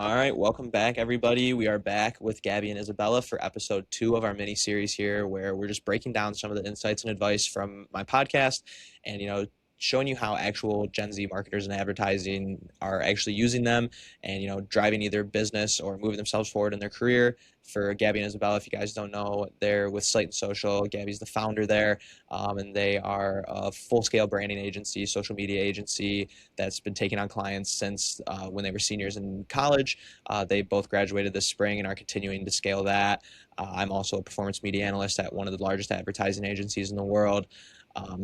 All right, welcome back, everybody. We are back with Gaby and Isabella for episode 2 of our mini series here, where we're just breaking down some of the insights and advice from my podcast and, showing you how actual Gen Z marketers and advertising are actually using them and, driving either business or moving themselves forward in their career. For Gaby and Isabella, if you guys don't know, they're with Slate Social. Gaby's the founder there, and they are a full-scale branding agency, social media agency that's been taking on clients since when they were seniors in college. They both graduated this spring and are continuing to scale that. I'm also a performance media analyst at one of the largest advertising agencies in the world.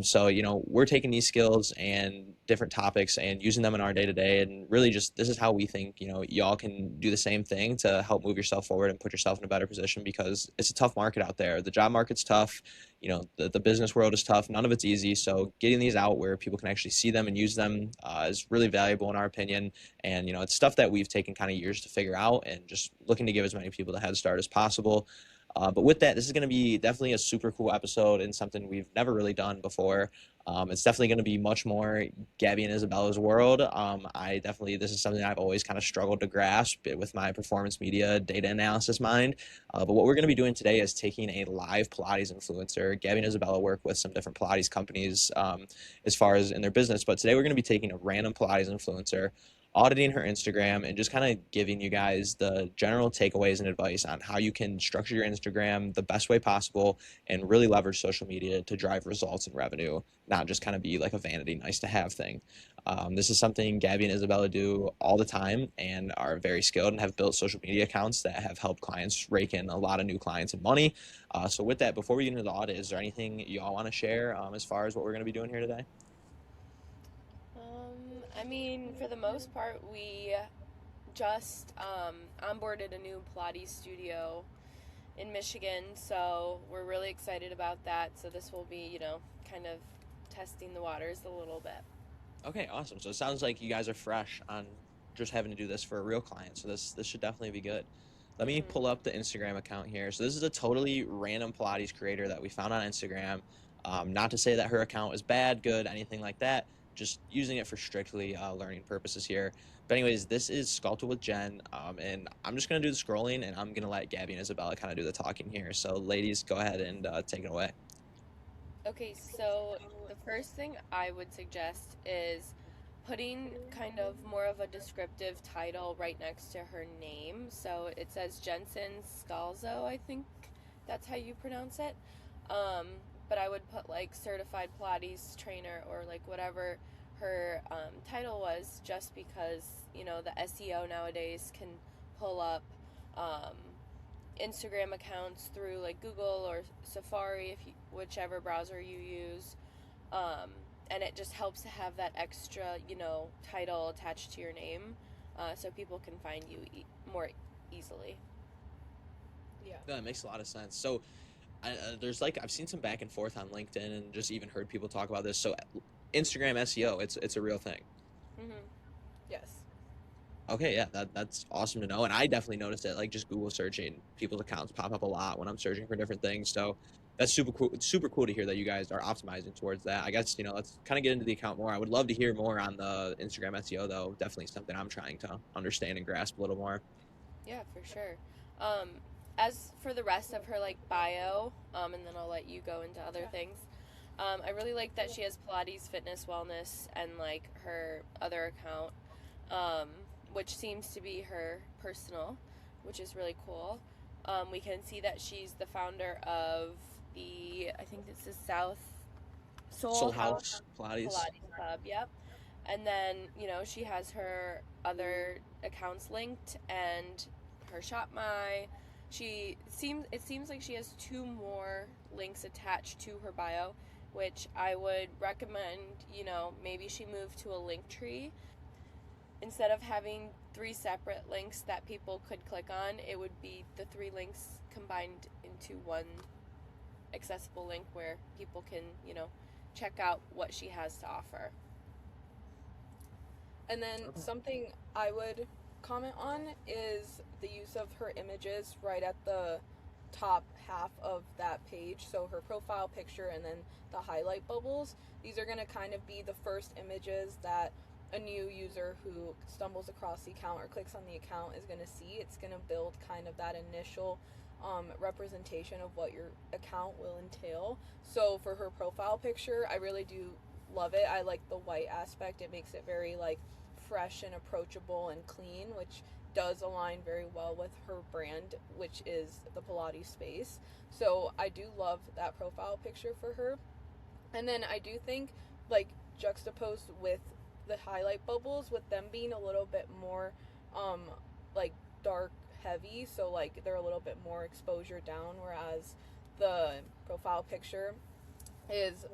So, we're taking these skills and different topics and using them in our day to day. And really, just this is how we think, y'all can do the same thing to help move yourself forward and put yourself in a better position because it's a tough market out there. The job market's tough. The business world is tough. None of it's easy. So, getting these out where people can actually see them and use them is really valuable in our opinion. And, it's stuff that we've taken kind of years to figure out and just looking to give as many people the head start as possible. But with that, this is going to be definitely a super cool episode and something we've never really done before. It's definitely going to be much more Gaby and Isabella's world. This is something I've always kind of struggled to grasp with my performance media data analysis mind. But what we're going to be doing today is taking a live Pilates influencer. Gaby and Isabella work with some different Pilates companies as far as in their business. But today we're going to be taking a random Pilates influencer, auditing her Instagram, and just kind of giving you guys the general takeaways and advice on how you can structure your Instagram the best way possible and really leverage social media to drive results and revenue, not just kind of be like a vanity, nice to have thing. This is something Gaby and Isabella do all the time and are very skilled and have built social media accounts that have helped clients rake in a lot of new clients and money. So with that, before we get into the audit, is there anything you all want to share as far as what we're going to be doing here today? For the most part, we just onboarded a new Pilates studio in Michigan, so we're really excited about that. So this will be, kind of testing the waters a little bit. Okay, awesome. So it sounds like you guys are fresh on just having to do this for a real client. So this should definitely be good. Let me pull Mm-hmm. up the Instagram account here. So this is a totally random Pilates creator that we found on Instagram. Not to say that her account is bad, good, anything like that. Just using it for strictly learning purposes here. But anyways, this is Sculpted with Jen, and I'm just gonna do the scrolling, and I'm gonna let Gaby and Isabella kind of do the talking here. So ladies, go ahead and take it away. Okay, so the first thing I would suggest is putting kind of more of a descriptive title right next to her name. So it says Jensen Scalzo, I think that's how you pronounce it. Um, but I would put like certified Pilates trainer or like whatever her title was, just because the SEO nowadays can pull up um, Instagram accounts through like Google or Safari, if you, whichever browser you use. Um, and it just helps to have that extra, title attached to your name, so people can find you more easily. Yeah. That makes a lot of sense. So there's like I've seen some back and forth on LinkedIn and just even heard people talk about this. So Instagram SEO, it's a real thing. Mm-hmm. Yes. Okay, yeah, that's awesome to know. And I definitely noticed it, like just Google searching, people's accounts pop up a lot when I'm searching for different things. So that's super cool. It's super cool to hear that you guys are optimizing towards that. I guess, let's kind of get into the account more. I would love to hear more on the Instagram SEO though. Definitely something I'm trying to understand and grasp a little more. Yeah, for sure. Um, as for the rest of her like bio, and then I'll let you go into other things. I really like that she has Pilates, fitness, wellness, and like her other account, um, which seems to be her personal, which is really cool. We can see that she's the founder of I think this is South Soul Soul House House Pilates. Pilates Club. Yep. And then she has her other accounts linked and her shop my. It seems like she has two more links attached to her bio, which I would recommend. Maybe she moved to a link tree instead of having three separate links that people could click on. It would be the three links combined into one accessible link where people can check out what she has to offer. And then something I would comment on is the use of her images right at the top half of that page. So her profile picture and then the highlight bubbles. These are going to kind of be the first images that a new user who stumbles across the account or clicks on the account is going to see. It's going to build kind of that initial representation of what your account will entail. So for her profile picture, I really do love it. I like the white aspect. It makes it very like fresh and approachable and clean, which does align very well with her brand, which is the Pilates space. So I do love that profile picture for her. And then I do think, like, juxtaposed with the highlight bubbles, with them being a little bit more like dark heavy, so like they're a little bit more exposure down, whereas the profile picture is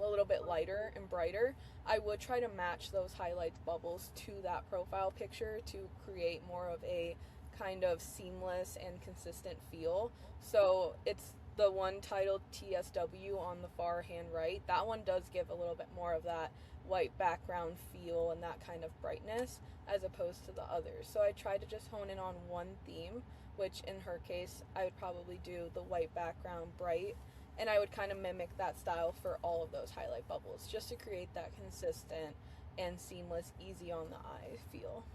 a little bit lighter and brighter. I would try to match those highlights bubbles to that profile picture to create more of a kind of seamless and consistent feel. So it's the one titled TSW on the far hand right. That one does give a little bit more of that white background feel and that kind of brightness as opposed to the others. So I tried to just hone in on one theme, which in her case I would probably do the white background bright, and I would kind of mimic that style for all of those highlight bubbles just to create that consistent and seamless, easy on the eye feel.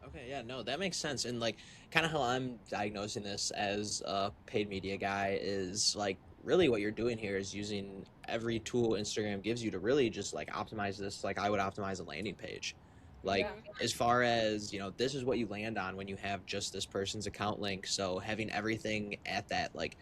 Okay, yeah, no, that makes sense. And like kind of how I'm diagnosing this as a paid media guy is like really what you're doing here is using every tool Instagram gives you to really just like optimize this like I would optimize a landing page. Like Yeah. Mm-hmm. as far as, you know, this is what you land on when you have just this person's account link. So having everything at that like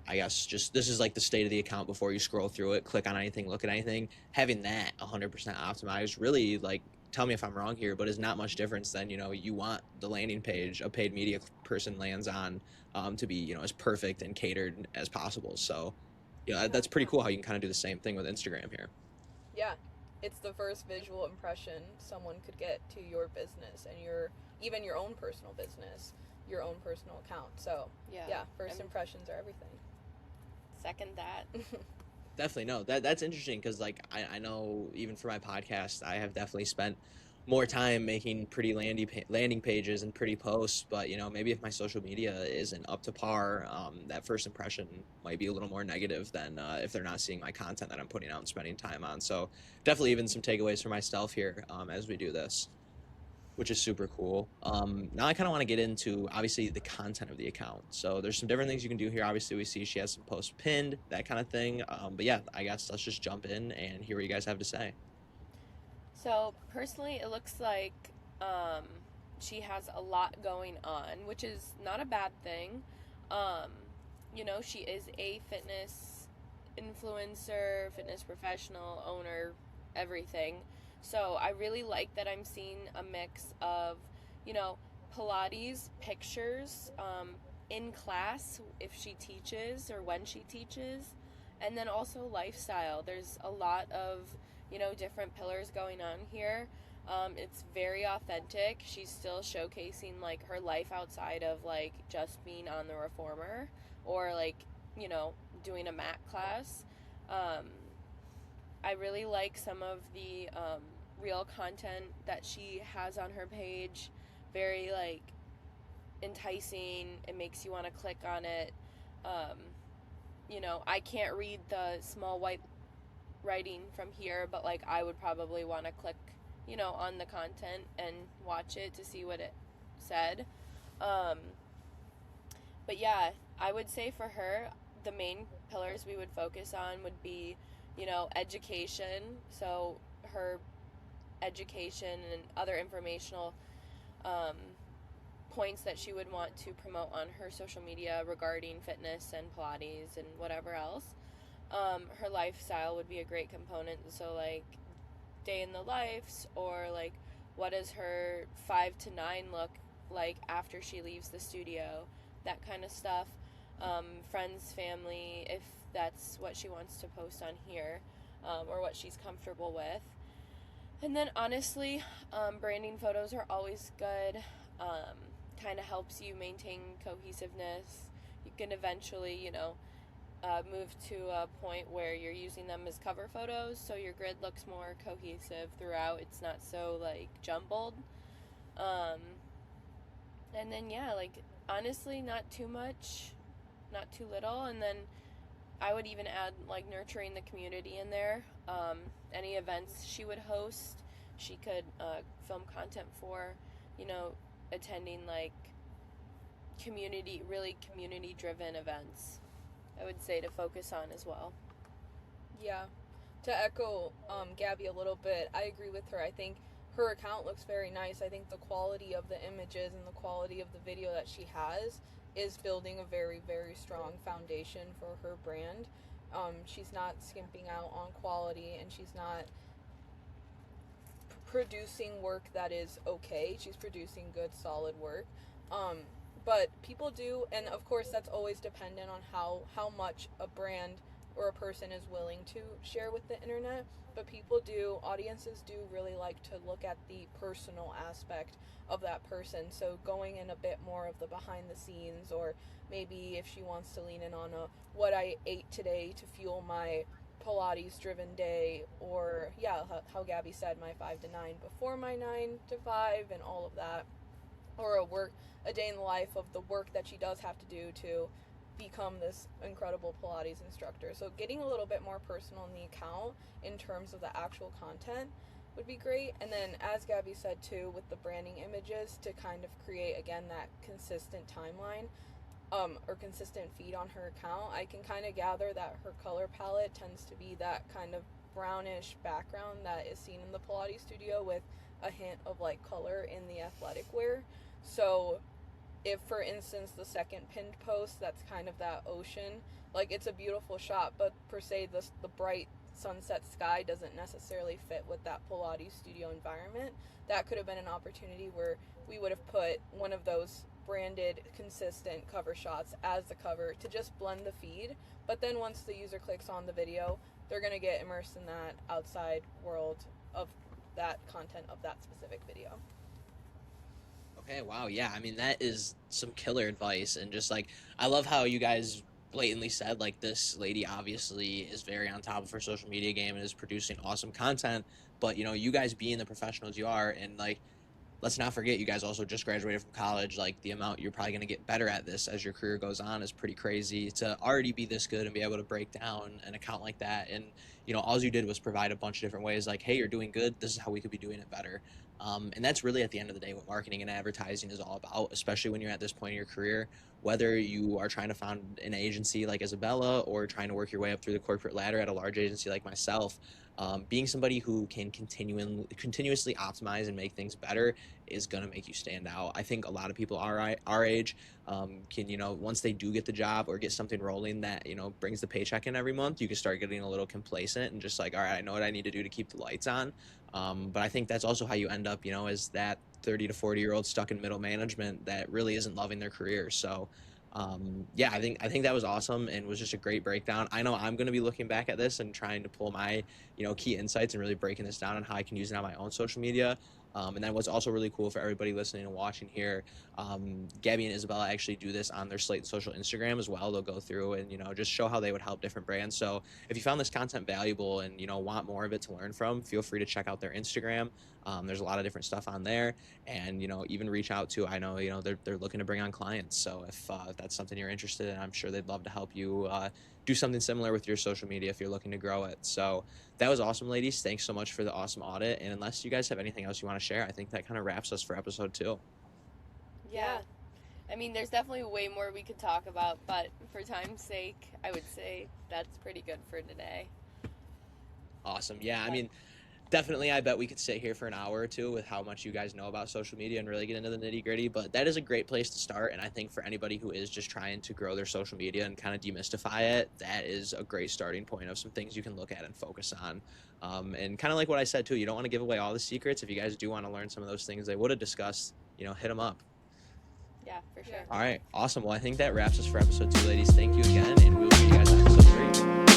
I guess just this is like the state of the account before you scroll through it, click on anything, look at anything. Having that 100% optimized really like tell me if I'm wrong here, but is not much difference than you know you want the landing page a paid media person lands on to be you know as perfect and catered as possible. So yeah, that's pretty cool how you can kind of do the same thing with Instagram here. Yeah, it's the first visual impression someone could get to your business and even your own personal business, your own personal account. So yeah, first impressions are everything. Second that. Definitely no that's interesting because like I know even for my podcast I have definitely spent more time making pretty landing pages and pretty posts, but you know maybe if my social media isn't up to par, that first impression might be a little more negative than if they're not seeing my content that I'm putting out and spending time on. So definitely even some takeaways for myself here as we do this, which is super cool. Now I kind of want to get into obviously the content of the account. So there's some different things you can do here. Obviously, we see she has some posts pinned, that kind of thing. But yeah, I guess let's just jump in and hear what you guys have to say. So personally, it looks like um, she has a lot going on, which is not a bad thing. Um, you know, she is a fitness influencer, fitness professional, owner, everything. So I really like that I'm seeing a mix of, you know, Pilates pictures in class if she teaches or when she teaches, and then also lifestyle. There's a lot of, you know, different pillars going on here. It's very authentic. She's still showcasing like her life outside of like just being on the reformer or like, you know, doing a mat class. Um, I really like some of the real content that she has on her page. Very like enticing. It makes you want to click on it. Um, you know, I can't read the small white writing from here, but like I would probably want to click, you know, on the content and watch it to see what it said. Um, but yeah, I would say for her, the main pillars we would focus on would be, you know, education. So her education and other informational um, points that she would want to promote on her social media regarding fitness and Pilates and whatever else. Her lifestyle would be a great component. So like day in the lives, or like what does her 5 to 9 look like after she leaves the studio, that kind of stuff. Friends, family, if that's what she wants to post on here, or what she's comfortable with. And then honestly, branding photos are always good. Kind of helps you maintain cohesiveness. You can eventually, you know, move to a point where you're using them as cover photos, so your grid looks more cohesive throughout. It's not so like jumbled. And then yeah, like honestly, not too much, not too little. And then I would even add like nurturing the community in there. Any events she would host, she could film content for, you know, attending like really community driven events, I would say, to focus on as well. Yeah. To echo Gaby a little bit, I agree with her. I think her account looks very nice. I think the quality of the images and the quality of the video that she has is building a very, very strong foundation for her brand. She's not skimping out on quality, and she's not producing work that is okay. She's producing good, solid work. But people do, and of course that's always dependent on how much a brand or a person is willing to share with the internet. But audiences do really like to look at the personal aspect of that person. So going in a bit more of the behind the scenes, or maybe if she wants to lean in on what I ate today to fuel my Pilates driven day, or how Gaby said, my 5 to 9 before my 9 to 5 and all of that, or a day in the life of the work that she does have to do to become this incredible Pilates instructor. So getting a little bit more personal in the account in terms of the actual content would be great. And then, as Gaby said too, with the branding images, to kind of create again that consistent timeline, or consistent feed on her account. I can kind of gather that her color palette tends to be that kind of brownish background that is seen in the Pilates studio, with a hint of like color in the athletic wear. So if, for instance, the second pinned post, that's kind of that ocean, like, it's a beautiful shot, but per se the bright sunset sky doesn't necessarily fit with that Pilates studio environment. That could have been an opportunity where we would have put one of those branded consistent cover shots as the cover to just blend the feed. But then once the user clicks on the video, they're going to get immersed in that outside world of that content of that specific video. Okay, wow, yeah. I mean, that is some killer advice, and just like, I love how you guys blatantly said, like, this lady obviously is very on top of her social media game and is producing awesome content, but you guys being the professionals you are, and like, let's not forget, you guys also just graduated from college. Like, the amount you're probably going to get better at this as your career goes on is pretty crazy. To already be this good and be able to break down an account like that, and all you did was provide a bunch of different ways, like, hey, you're doing good, this is how we could be doing it better. And that's really, at the end of the day, what marketing and advertising is all about, especially when you're at this point in your career. Whether you are trying to found an agency like Isabella, or trying to work your way up through the corporate ladder at a large agency like myself, being somebody who can continuously optimize and make things better is going to make you stand out. I think a lot of people our age can, once they do get the job or get something rolling that, brings the paycheck in every month, you can start getting a little complacent and just like, all right, I know what I need to do to keep the lights on. But I think that's also how you end up, as that 30 to 40-year-old stuck in middle management that really isn't loving their career. So yeah, I think that was awesome and was just a great breakdown. I know I'm going to be looking back at this and trying to pull my key insights and really breaking this down on how I can use it on my own social media. And then what's also really cool for everybody listening and watching here, Gaby and Isabella actually do this on their Slate Social Instagram as well. They'll go through and just show how they would help different brands. So if you found this content valuable and want more of it to learn from, feel free to check out their Instagram. There's a lot of different stuff on there, and even reach out to. I know they're looking to bring on clients. So if that's something you're interested in, I'm sure they'd love to help you do something similar with your social media if you're looking to grow it. So that was awesome, ladies. Thanks so much for the awesome audit. And unless you guys have anything else you want to share, I think that kind of wraps us for episode 2. Yeah. I mean, there's definitely way more we could talk about, but for time's sake, I would say that's pretty good for today. Awesome. Yeah, I mean, definitely, I bet we could sit here for an hour or two with how much you guys know about social media and really get into the nitty gritty, but that is a great place to start. And I think for anybody who is just trying to grow their social media and kind of demystify it, that is a great starting point of some things you can look at and focus on. And kind of like what I said too, you don't want to give away all the secrets. If you guys do want to learn some of those things they would have discussed, hit them up. Yeah, for sure. All right. Awesome. Well, I think that wraps us for episode 2, ladies. Thank you again, and we'll see you guys on episode 3.